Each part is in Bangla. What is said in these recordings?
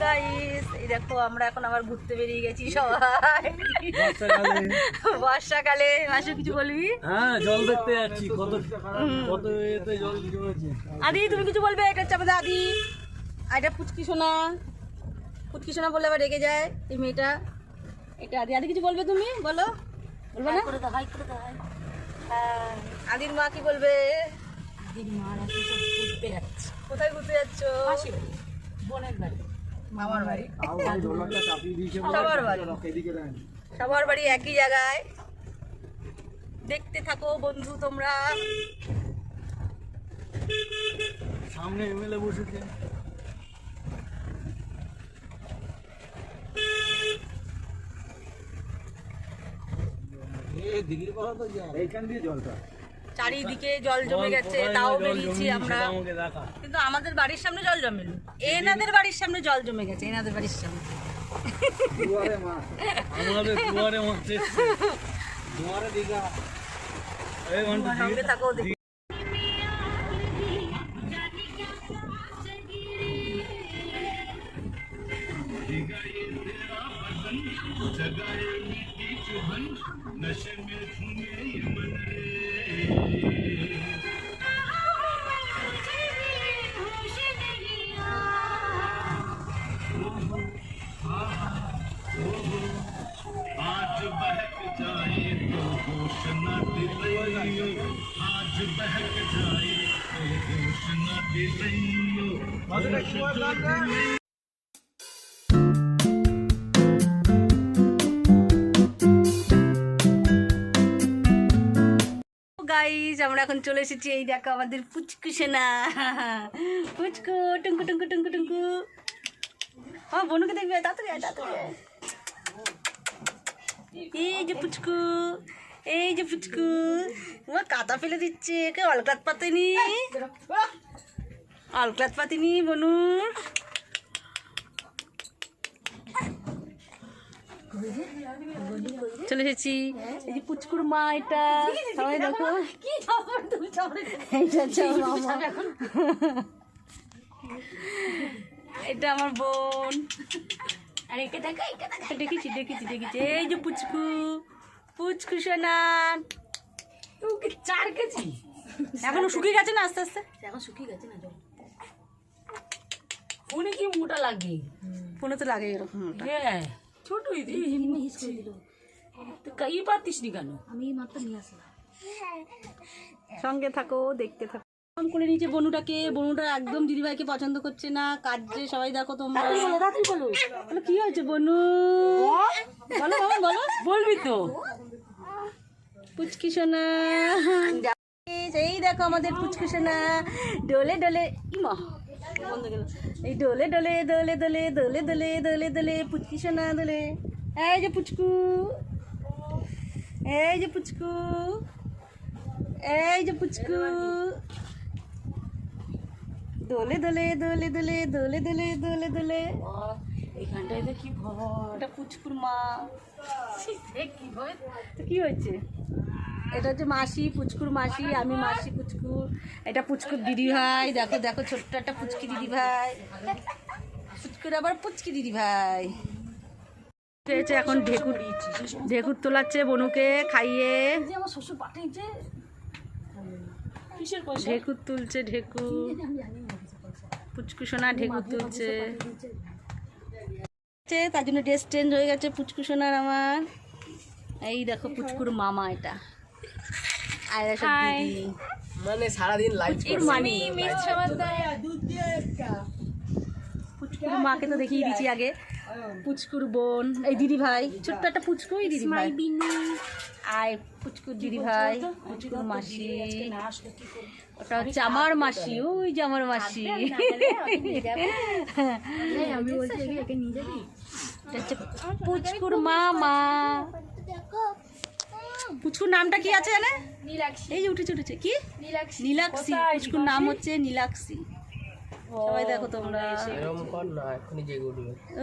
গাইস এই দেখো আমরা এখন আবার ঘুরতে বেরিয়ে গেছি সবাই বর্ষাকালে। মাসু কিছু বলবি? হ্যাঁ জল দেখতে যাচ্ছি, কত কত এতে জল জমেছে। আদি তুমি কিছু বলবে? এটা চাপা দে আদি। আর এটা পুচকি সোনা, পুচকি সোনা বলে আবার রেগে যায় এই মেয়েটা। এটা আদি, আদি কিছু বলবে তুমি? বলো, বলবে না? আদির মা কি বলবে? আদির মা ঘুরতে যাচ্ছে। কোথায় ঘুরতে যাচ্ছ? বোনের বাড়ি, মামার বাড়ি, সবার বাড়ি, সবার বাড়ি একই জায়গায়। দেখতে থাকো বন্ধু তোমরা। সামনে এমএলএ বসেছে। এইখান দিয়ে জলটা চারিদিকে জল জমে গেছে, তাও বেরিয়েছি আমরা। কিন্তু আমাদের বাড়ির সামনে জল জমেনি, এনাদের বাড়ির সামনে জল জমে গেছে, এনাদের বাড়ির সামনে। আমাদের দুয়ারে মাছ এসছে, দুয়ারে দীঘা। এই ঘন্টা সঙ্গে থাকো দেখি। आज बहक जाए तो होश न दिलाइयो, आज बहक जाए तो होश न दिलाइयो। গাইস আমরা এখন চলে এসেছি, এই দেখো আমাদের পুচকু সোনা, পুচকু টুঙ্কু টুঙ্কু টুঙ্কু টুঙ্কু। আমার বোনকে দেখবে, তাড়াতাড়ি আয়, তাড়াতাড়ি আয়। এই যে পুচকু, এই যে পুচকু, তোমার কাঁথা ফেলে দিচ্ছে। কে অলক্লাত পাতেনি, অলক্লাত পাতিনি বনুর। চলে এসেছি, এই যে পুচকুর মা, এটা সবাই দেখো। এটা আমার বোন। দেখেছি দেখেছি দেখেছি। এই যে পুচকু, পুচকু সোনা 4 কেজি। এখনো শুকিয়ে গেছে না? আস্তে আস্তে এখন শুকিয়ে গেছে না জল। ফোনে কি মোটা লাগে? ফোনে তো লাগে এরকম মোটা। হ্যাঁ ছোটই ই পারতিস নি কেন? আমি মাত্র নিয়ে আসলাম। সঙ্গে থাকো, দেখতে থাকো। করে নিচে বনুটাকে, বনুটা একদম দিদিভাইকে পছন্দ করছে না। কাজে সবাই দেখো তোমরা। বলো কি হয়েছে বনু? বলো বাবা বলো। বলবি তো। পুচকি সোনা, এই দেখো আমাদের পুচকি সোনা ডোলে ডোলে। ইমা বন্ধ গেল। এই ডোলে ডোলে দোলে দোলে দোলে দোলে দোলে দোলে পুচকি সোনা দোলে। এই যে পুচকু, এই যে পুচকু, এই যে পুচকু দোলে দোলে দোলে দোলে দোলে দোলে দোলে দোলে। এইখানটায় তো কি ভয়। এটা পুচকুর মা। তো কি হয়েছে? এটা হচ্ছে মাসি, পুচকুর মাসি, আমি মাসি পুচকুর। এটা পুচকুর দিদি ভাই। দেখো দেখো ছোট্ট একটা পুচকি দিদি ভাই, পুচকুর আবার পুচকি দিদি ভাই। এখন ঢেকুর, ঢেকুর তোলাচ্ছে বনুকে খাইয়ে। আমার শ্বশুর পাঠিয়েছে কিসের পয়সা? ঢেকুর তুলছে, ঢেকুর। পুচকু সোনা ঢেকুর তুলছে, তার জন্য ড্রেস চেঞ্জ হয়ে গেছে পুচকু সোনার আমার। এই দেখো পুচকুর মামা, এটা আর এটা দিদি। মানে সারাদিন লাইভ মানি পুচকুর মাকে তো দেখিয়ে দিচ্ছি আগে। পুচকুর বোন, এই দিদি ভাই, ছোট্ট একটা পুচকু, এই দিদি ভাই। আর পুচকুর দিদি ভাই, পুচকুর মাসি। ওটা হচ্ছে আমার মাসি, ওই যে আমার মাসি। পুচকুর মামা। পুচকুর নামটা কি আছে জানে? এই যে উঠেছে উঠেছে কি নীলাক্ষী। পুচকুর নাম হচ্ছে নীলাক্ষী। সবাই দেখো তোমরা।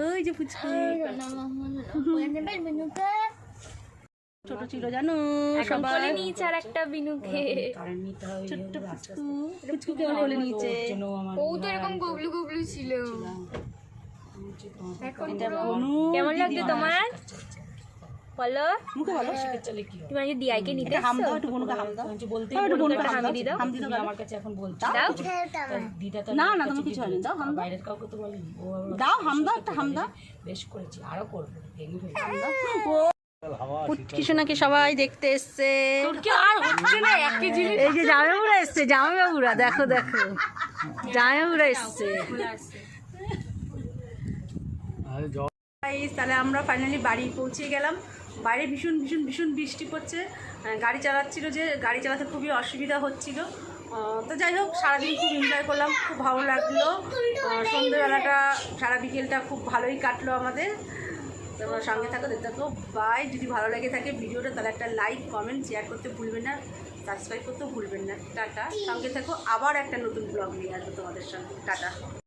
ওই যে পুচকু ছোট ছিল জানো, সবাই নিচে আর একটা বিনুকে ছোট্ট পুচকু, পুচকুকে বলে নিচে। ও তো এরকম গুবলু গুবলু ছিল। এটা বনু কেমন লাগছে তোমার বলো মুখে বলো চলে কি তুমি আজকে দিয়াইকে নিতে এটা হাম দাও একটু বনুকে হাম দাও বলতে একটু বনুকে একটা হাম দাও হামি দাও। হাম দিতে তুমি আমার কাছে এখন বলছো দাও দিদা তো না না তুমি কিছু হয়নি দাও হাম দাও বাইরের কাউকে তো বলেনি ও আবার দাও হাম দাও একটা হাম দাও বেশ করেছি আরো করবো ভেঙে ফেলবো হাম দাও পুচকি সোনাকে সবাই দেখতে এসছে কি আর হচ্ছে না একই জিনিস এই যে জামাইবাবুরা এসছে জামাইবাবুরা দেখো দেখো জামাইবাবুরা এসছে আরে জল গাইস, তাহলে আমরা ফাইনালি বাড়ি পৌঁছে গেলাম। বাইরে ভীষণ ভীষণ ভীষণ বৃষ্টি পড়ছে। গাড়ি চালাচ্ছিল যে গাড়ি চালাতে খুবই অসুবিধা হচ্ছিল। তো যাই হোক সারাদিন খুব এনজয় করলাম, খুব ভালো লাগলো। সন্ধ্যেবেলাটা সারা বিকেলটা খুব ভালোই কাটলো আমাদের। তোমরা সঙ্গে থাকো, দেখতে থাকো। বাই। যদি ভালো লেগে থাকে ভিডিওটা তাহলে একটা লাইক কমেন্ট শেয়ার করতে ভুলবেন না, সাবস্ক্রাইব করতেও ভুলবেন না। টাটা, সঙ্গে থাকো। আবার একটা নতুন ব্লগ নিয়ে আসবো তোমাদের সঙ্গে। টাটা।